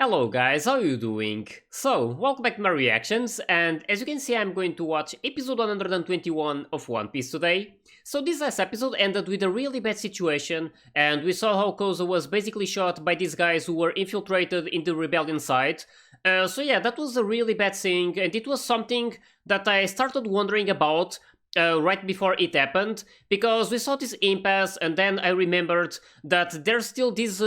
Hello guys, how are you doing? So, welcome back to my reactions, and as you can see I'm going to watch episode 121 of One Piece today. So this last episode ended with a really bad situation, and we saw how Koza was basically shot by these guys who were infiltrated in the rebellion side. So yeah, that was a really bad thing, and it was something that I started wondering about right before it happened, because we saw this impasse and then I remembered that there's still these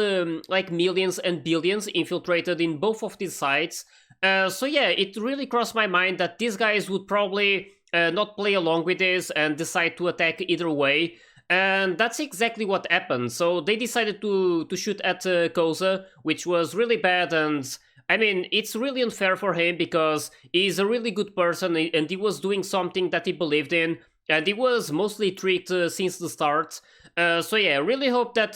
like millions and billions infiltrated in both of these sites. So yeah, it really crossed my mind that these guys would probably not play along with this and decide to attack either way. And that's exactly what happened. So they decided to shoot at Koza, which was really bad. And I mean, it's really unfair for him because he's a really good person and he was doing something that he believed in, and he was mostly tricked since the start. So yeah, I really hope that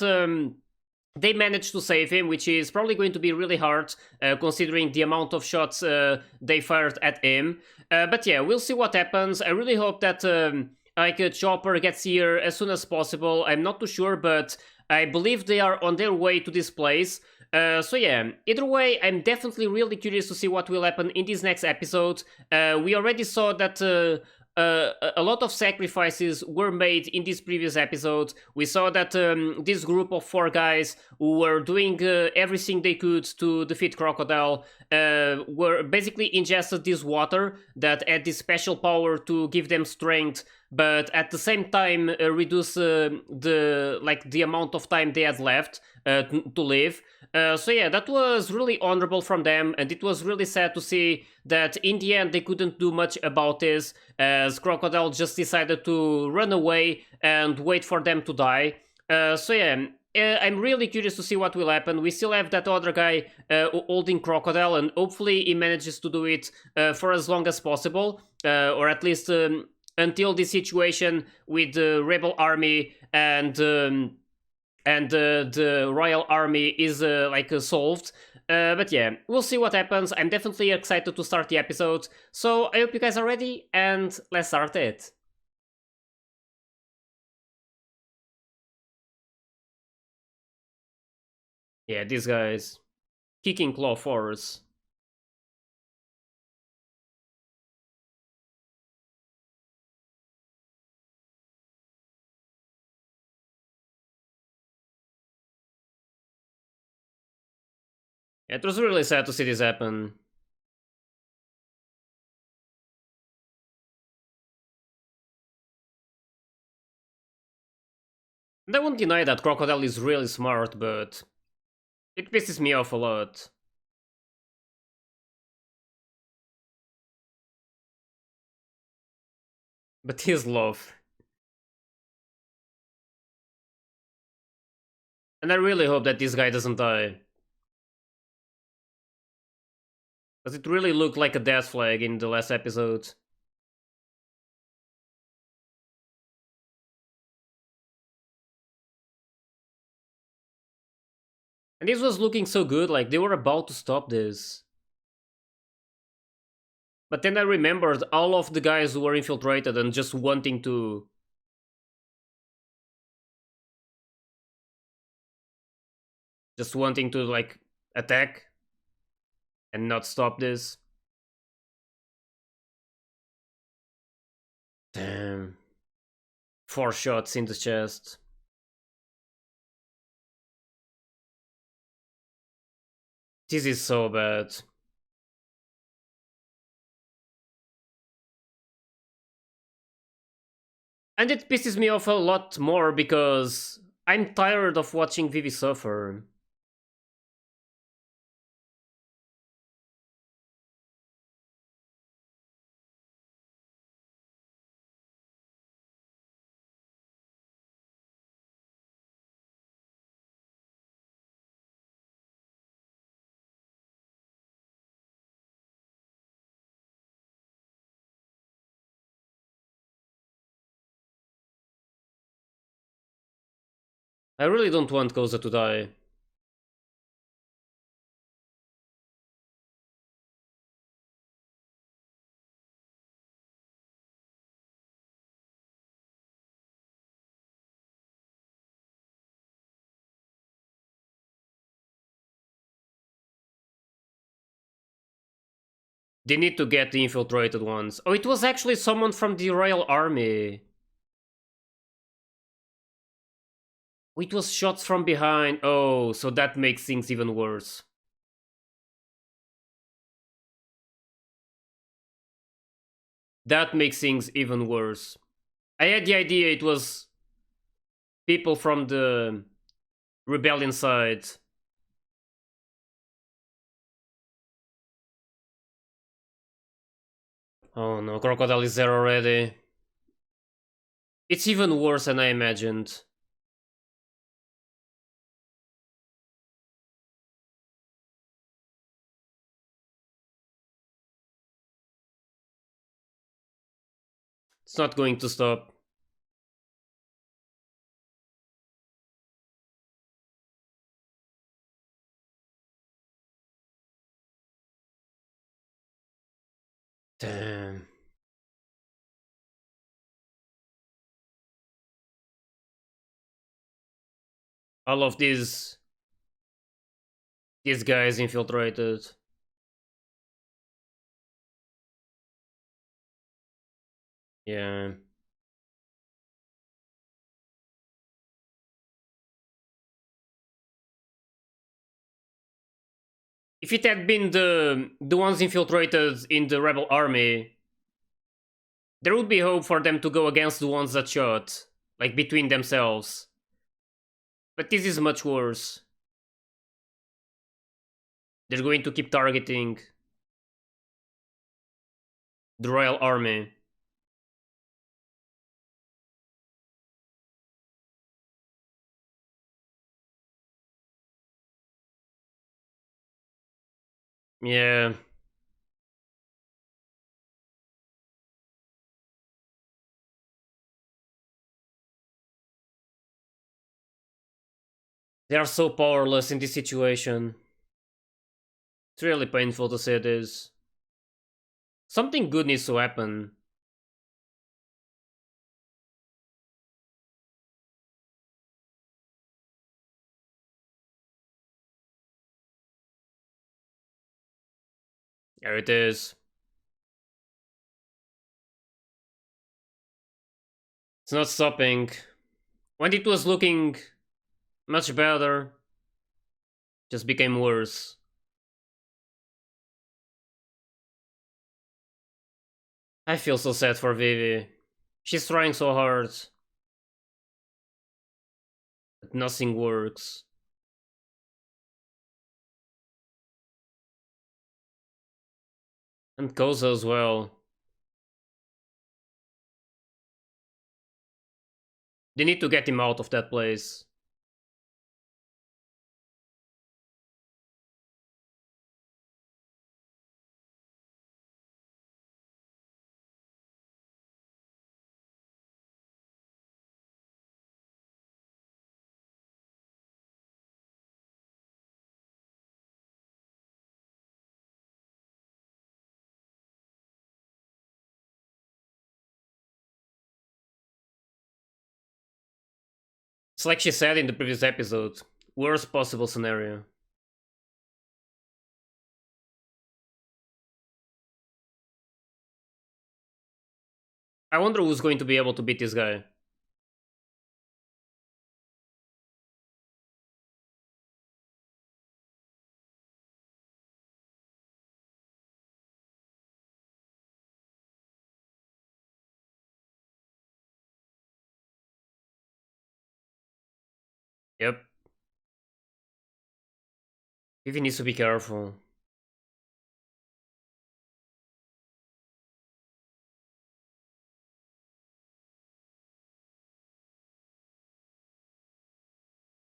they managed to save him, which is probably going to be really hard considering the amount of shots they fired at him. But yeah, we'll see what happens. I really hope that like Chopper gets here as soon as possible. I'm not too sure, but I believe they are on their way to this place. So yeah, either way, I'm definitely really curious to see what will happen in this next episode. We already saw that a lot of sacrifices were made in this previous episode. We saw that this group of four guys who were doing everything they could to defeat Crocodile were basically ingested this water that had this special power to give them strength, but at the same time reduce the amount of time they had left to live. So yeah, that was really honorable from them, and it was really sad to see that in the end they couldn't do much about this, as Crocodile just decided to run away and wait for them to die. So yeah, I'm really curious to see what will happen. We still have that other guy holding Crocodile, and hopefully he manages to do it for as long as possible, or at least until the situation with the Rebel Army and the Royal Army is solved. But yeah, we'll see what happens. I'm definitely excited to start the episode. So I hope you guys are ready, and let's start it. Yeah, these guys. Kicking Claw Force. It was really sad to see this happen. And I won't deny that Crocodile is really smart, but it pisses me off a lot. But his love. And I really hope that this guy doesn't die. Because it really looked like a death flag in the last episode. And this was looking so good, like they were about to stop this. But then I remembered all of the guys who were infiltrated and just wanting to... Just wanting to, like, attack and not stop this. Damn. 4 shots in the chest. This is so bad. And it pisses me off a lot more because I'm tired of watching Vivi suffer. I really don't want Koza to die. They need to get the infiltrated ones. Oh, it was actually someone from the Royal Army. It was shots from behind. Oh, so that makes things even worse. That makes things even worse. I had the idea it was people from the rebellion side. Oh no, Crocodile is there already. It's even worse than I imagined. It's not going to stop. Damn. All of these guys infiltrated. Yeah. If it had been the ones infiltrated in the rebel army, there would be hope for them to go against the ones that shot, like between themselves. But this is much worse. They're going to keep targeting the royal army. Yeah. They are so powerless in this situation. It's really painful to say this. Something good needs to happen. There it is. It's not stopping. When it was looking much better, just became worse. I feel so sad for Vivi. She's trying so hard, but nothing works. And Koza as well. They need to get him out of that place. It's like she said in the previous episode. Worst possible scenario. I wonder who's going to be able to beat this guy. Yep. Vivi needs to be careful.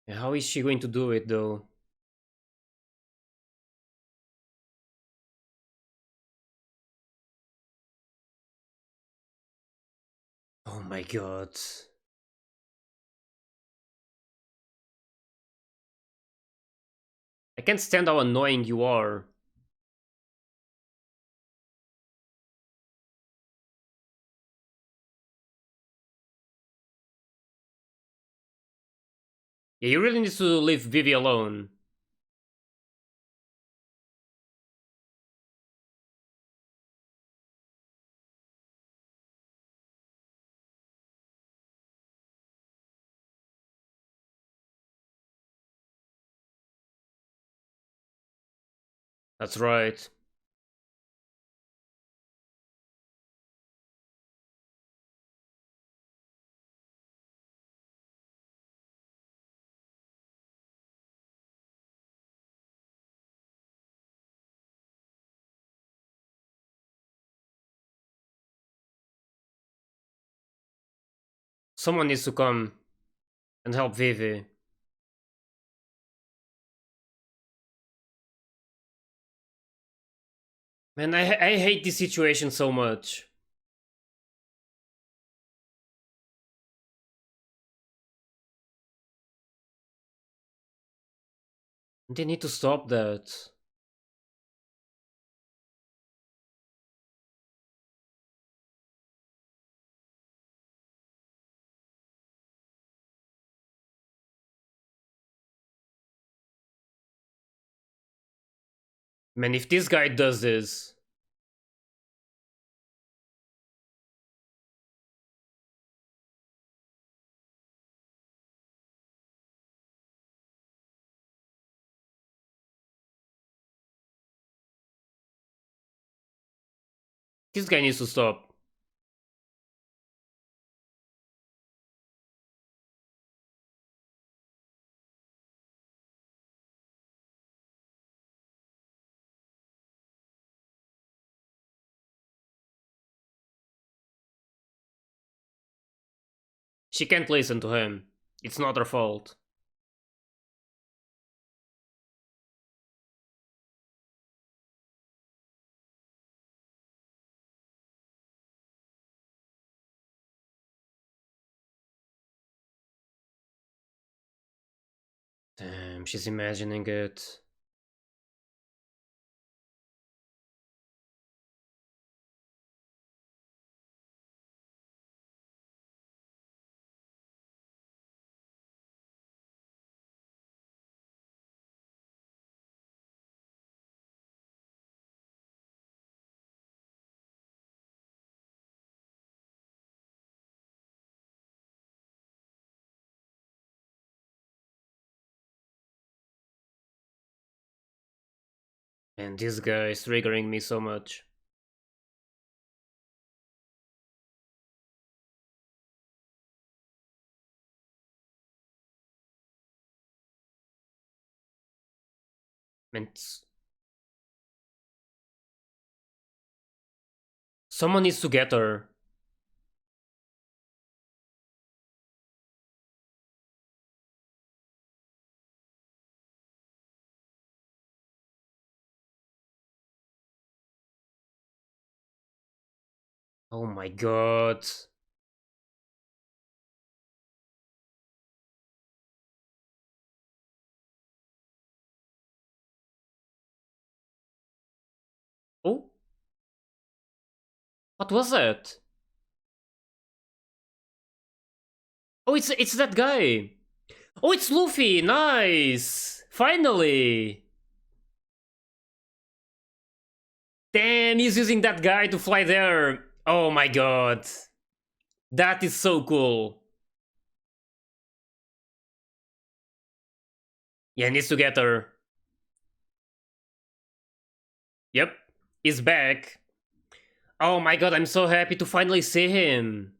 How is she going to do it though? Oh my god. I can't stand how annoying you are. Yeah, you really need to leave Vivi alone. That's right. Someone needs to come and help Vivi. Man, I hate this situation so much. They need to stop that. Man, if this guy does this, this guy needs to stop. She can't listen to him. It's not her fault. Damn, she's imagining it. And this guy is triggering me so much. Man, someone needs to get her. Oh my god. Oh, what was that? Oh, it's that guy. Oh, it's Luffy. Nice. Finally. Damn, he's using that guy to fly there. Oh my god. That is so cool. Yeah, needs to get her. Yep, he's back. Oh my god, I'm so happy to finally see him.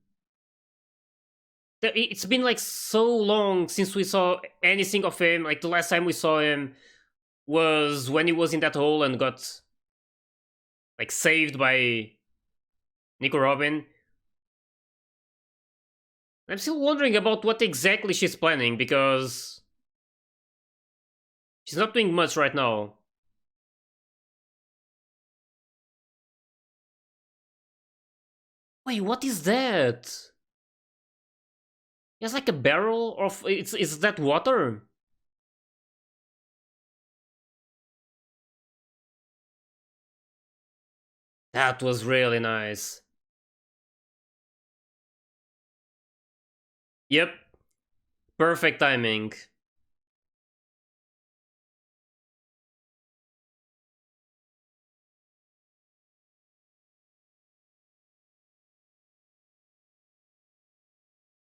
It's been like so long since we saw anything of him. Like the last time we saw him was when he was in that hole and got like saved by Nico Robin. I'm still wondering about what exactly she's planning because she's not doing much right now. Wait, what is that? It's like a barrel of it's that water? That was really nice. Yep, perfect timing.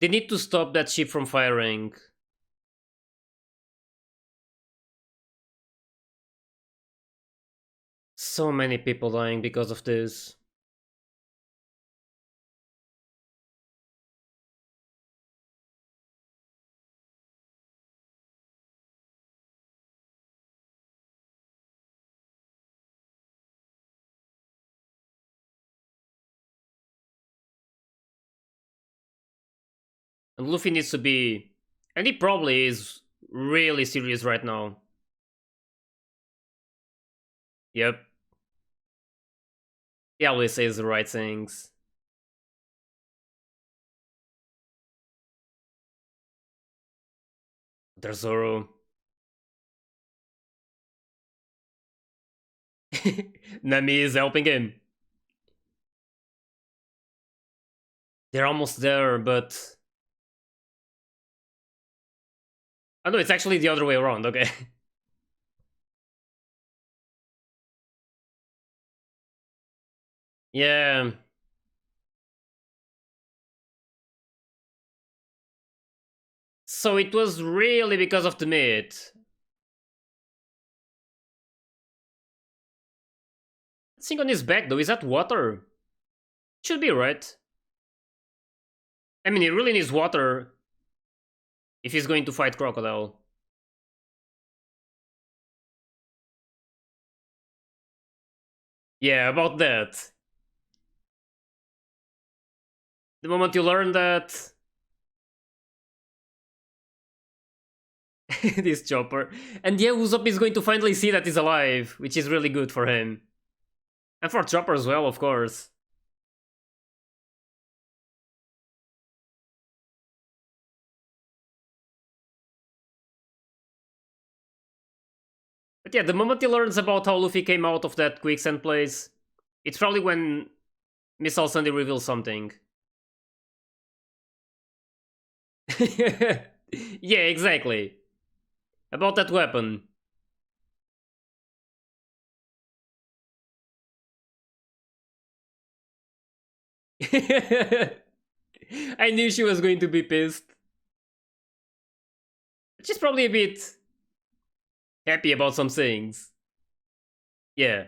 They need to stop that ship from firing. So many people dying because of this. And Luffy needs to be... And he probably is really serious right now. Yep. He always says the right things. There's Zoro. Nami is helping him. They're almost there, but... Oh no, it's actually the other way around, okay. Yeah. So it was really because of the meat. Thing on his back though, is that water? Should be, right? I mean, he really needs water if he's going to fight Crocodile. Yeah, about that. The moment you learn that... this chopper. And yeah, Usopp is going to finally see that he's alive, which is really good for him. And for Chopper as well, of course. But yeah, the moment he learns about how Luffy came out of that quicksand place, it's probably when Missile Sunday reveals something. Yeah, exactly. About that weapon. I knew she was going to be pissed. She's probably a bit happy about some things. Yeah.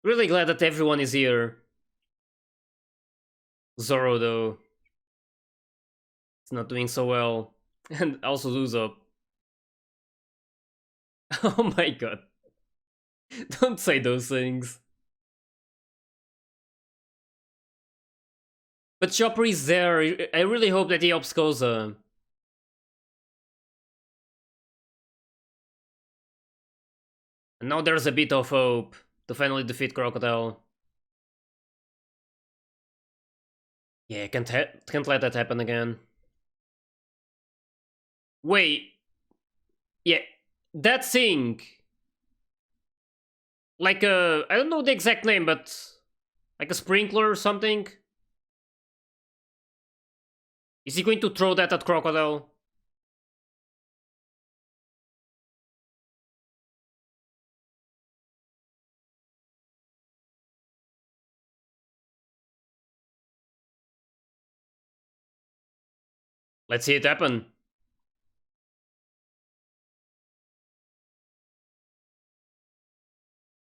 Really glad that everyone is here. Zoro, though, it's not doing so well. And also Usopp. Oh my god. Don't say those things. But Chopper is there. I really hope that he helps Koza. And now there's a bit of hope to finally defeat Crocodile. Yeah, can't let that happen again. Wait. Yeah, that thing. Like a... I don't know the exact name, but... Like a sprinkler or something? Is he going to throw that at Crocodile? Let's see it happen.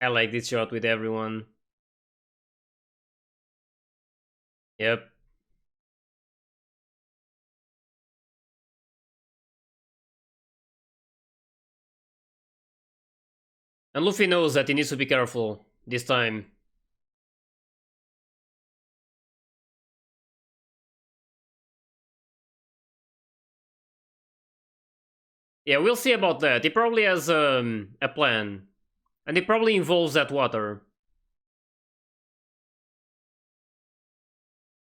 I like this shot with everyone. Yep. And Luffy knows that he needs to be careful this time. Yeah, we'll see about that. He probably has a plan. And it probably involves that water.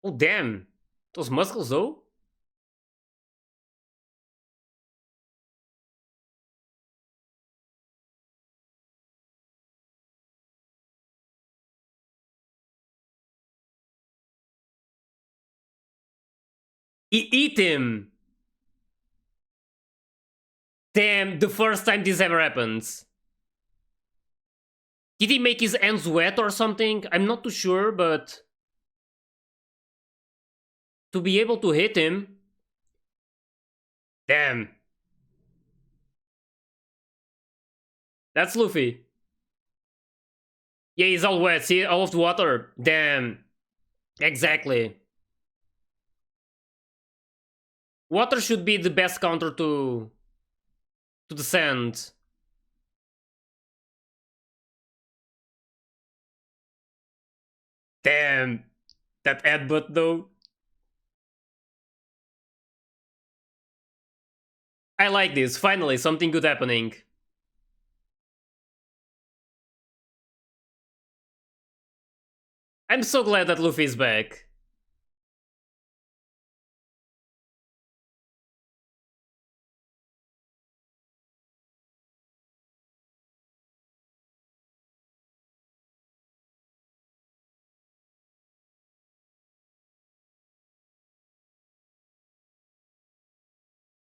Oh, damn. Those muscles, though? He eat him! Damn, the first time this ever happens. Did he make his hands wet or something? I'm not too sure, but... to be able to hit him. Damn. That's Luffy. Yeah, he's all wet. See, all of the water. Damn. Exactly. Water should be the best counter to the sand. Damn. That headbutt though. I like this. Finally, something good happening. I'm so glad that Luffy is back.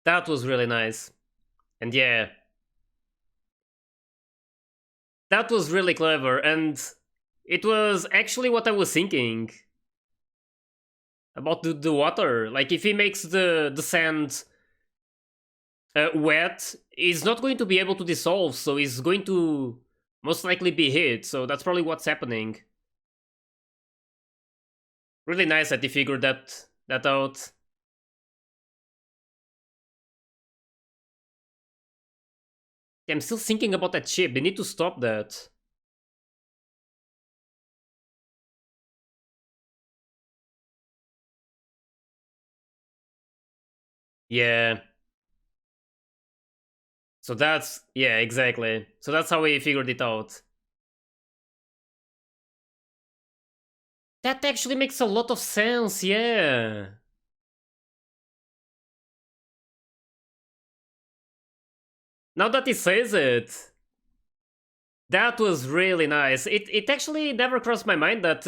That was really nice. And yeah, that was really clever. And it was actually what I was thinking about the water. Like, if he makes the sand wet, he's not going to be able to dissolve, so he's going to most likely be hit. So that's probably what's happening. Really nice that he figured that out. I'm still thinking about that ship. They need to stop that. Yeah. So that's, yeah, exactly. So that's how we figured it out. That actually makes a lot of sense, yeah. Now that he says it. That was really nice. It actually never crossed my mind that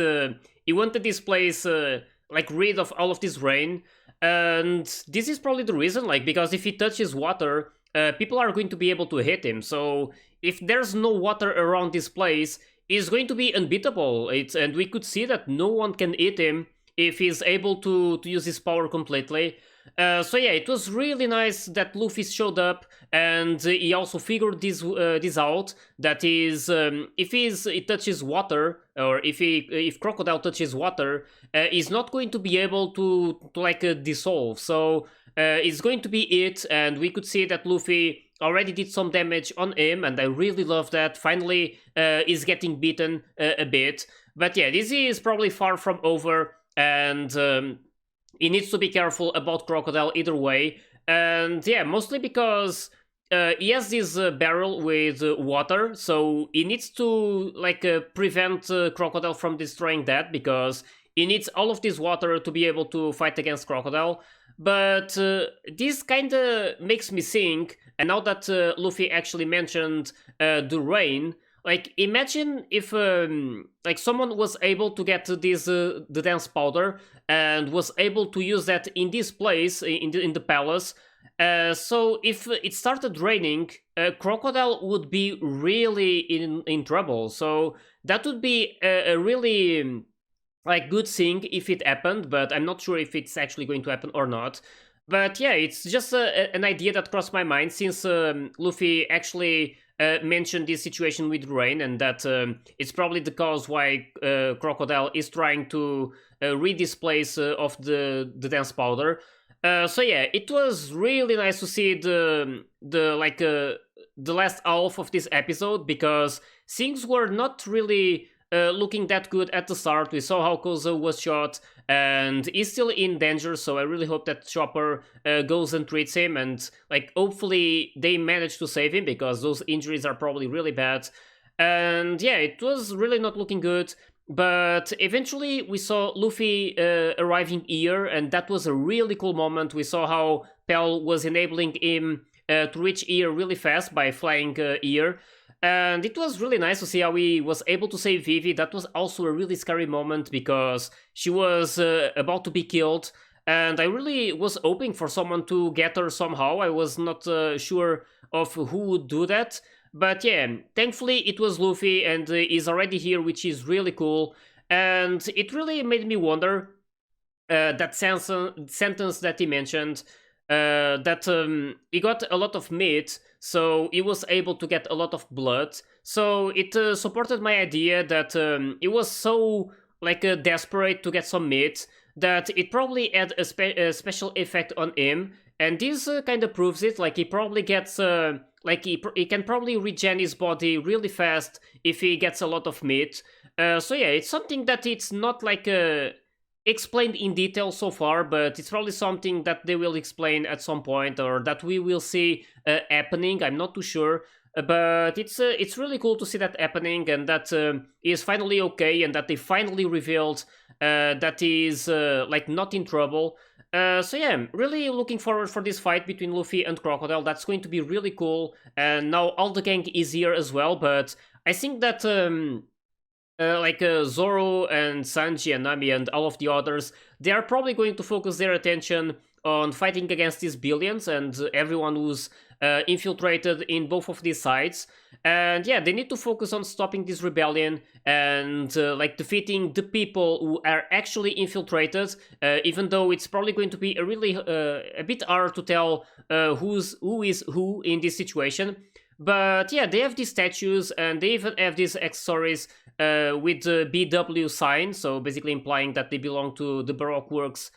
he wanted this place like rid of all of this rain, and this is probably the reason. Like, because if he touches water, people are going to be able to hit him. So if there's no water around this place, he's going to be unbeatable. And we could see that no one can hit him if he's able to use his power completely. So yeah, it was really nice that Luffy showed up, and he also figured this out. That is, if he touches water, or if Crocodile touches water, he's not going to be able to like dissolve. So it's going to be it, and we could see that Luffy already did some damage on him, and I really love that. Finally, he's getting beaten a bit, but yeah, this is probably far from over, and he needs to be careful about Crocodile either way. And yeah, mostly because he has this barrel with water, so he needs to like prevent Crocodile from destroying that, because he needs all of this water to be able to fight against Crocodile. But this kind of makes me think, and now that Luffy actually mentioned the rain, like, imagine if like someone was able to get this the dance powder and was able to use that in this place in the palace. So if it started raining, Crocodile would be really in trouble. So that would be a really like good thing if it happened, but I'm not sure if it's actually going to happen or not. But yeah, it's just an idea that crossed my mind, since Luffy actually mentioned this situation with rain, and that it's probably the cause why Crocodile is trying to rid this place of the dance powder. So yeah, it was really nice to see the last half of this episode, because things were not really looking that good at the start. We saw how Kozo was shot, and he's still in danger, so I really hope that Chopper goes and treats him, and like hopefully they manage to save him, because those injuries are probably really bad. And yeah, it was really not looking good. But eventually we saw Luffy arriving here, and that was a really cool moment. We saw how Pell was enabling him to reach here really fast by flying here. And it was really nice to see how he was able to save Vivi. That was also a really scary moment, because she was about to be killed. And I really was hoping for someone to get her somehow. I was not sure of who would do that. But yeah, thankfully it was Luffy, and he's already here, which is really cool. And it really made me wonder that sentence that he mentioned, that he got a lot of meat, so he was able to get a lot of blood. So it supported my idea that he was so like desperate to get some meat that it probably had a special effect on him, and this kind of proves it. Like he probably gets like he can probably regen his body really fast if he gets a lot of meat. So yeah, it's something that it's not like explained in detail so far, but it's probably something that they will explain at some point, or that we will see happening. I'm not too sure, but it's really cool to see that happening, and that he is finally okay, and that they finally revealed that he is like not in trouble. So yeah, I'm really looking forward for this fight between Luffy and Crocodile. That's going to be really cool, and now all the gang is here as well. But I think that Zoro and Sanji and Nami and all of the others, they are probably going to focus their attention on fighting against these billions and everyone who's infiltrated in both of these sides. And yeah, they need to focus on stopping this rebellion and like defeating the people who are actually infiltrated, even though it's probably going to be a really a bit hard to tell who is who in this situation. But yeah, they have these statues, and they even have these accessories with the BW sign, so basically implying that they belong to the Baroque Works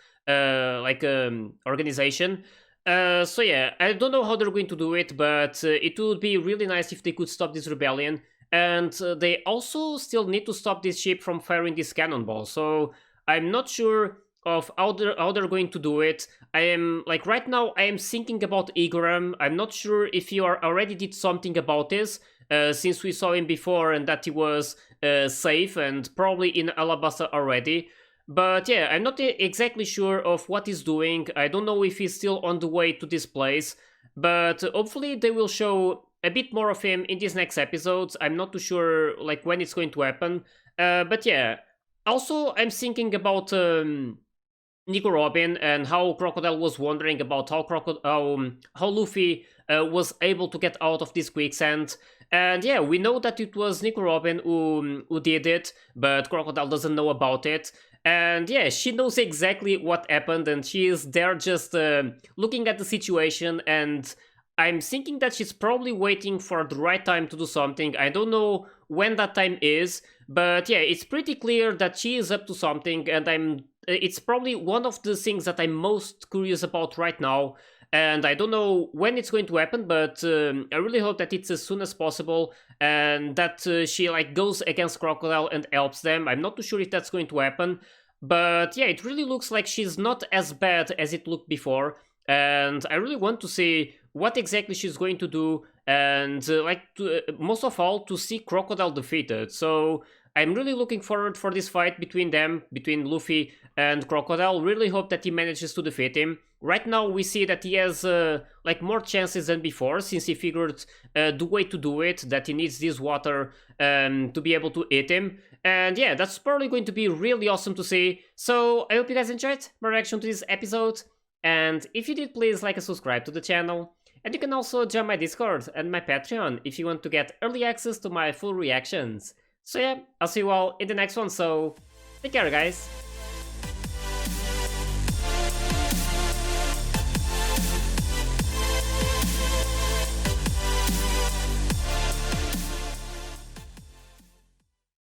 organization. So yeah, I don't know how they're going to do it, but it would be really nice if they could stop this rebellion. And they also still need to stop this ship from firing this cannonball, so I'm not sure of how they're going to do it. I am like right now I am thinking about Igaram. I'm not sure if you already did something about this, since we saw him before and that he was safe and probably in Alabasta already. But yeah, I'm not exactly sure of what he's doing. I don't know if he's still on the way to this place, but hopefully they will show a bit more of him in these next episodes. I'm not too sure like when it's going to happen. But yeah, also I'm thinking about Nico Robin and how Crocodile was wondering about how Luffy was able to get out of this quicksand. And yeah, we know that it was Nico Robin who did it, but Crocodile doesn't know about it. And yeah, she knows exactly what happened, and she is there just looking at the situation, and I'm thinking that she's probably waiting for the right time to do something. I don't know when that time is, but yeah, it's pretty clear that she is up to something, and it's probably one of the things that I'm most curious about right now. And I don't know when it's going to happen, but I really hope that it's as soon as possible, and that she like goes against Crocodile and helps them. I'm not too sure if that's going to happen, but yeah, it really looks like she's not as bad as it looked before, and I really want to see what exactly she's going to do, and most of all, to see Crocodile defeated. So I'm really looking forward for this fight between them, between Luffy and Crocodile. Really hope that he manages to defeat him. Right now we see that he has like more chances than before, since he figured the way to do it, that he needs this water to be able to hit him. And yeah, that's probably going to be really awesome to see. So I hope you guys enjoyed my reaction to this episode. And if you did, please like and subscribe to the channel. And you can also join my Discord and my Patreon if you want to get early access to my full reactions. So yeah, I'll see you all in the next one, so take care guys!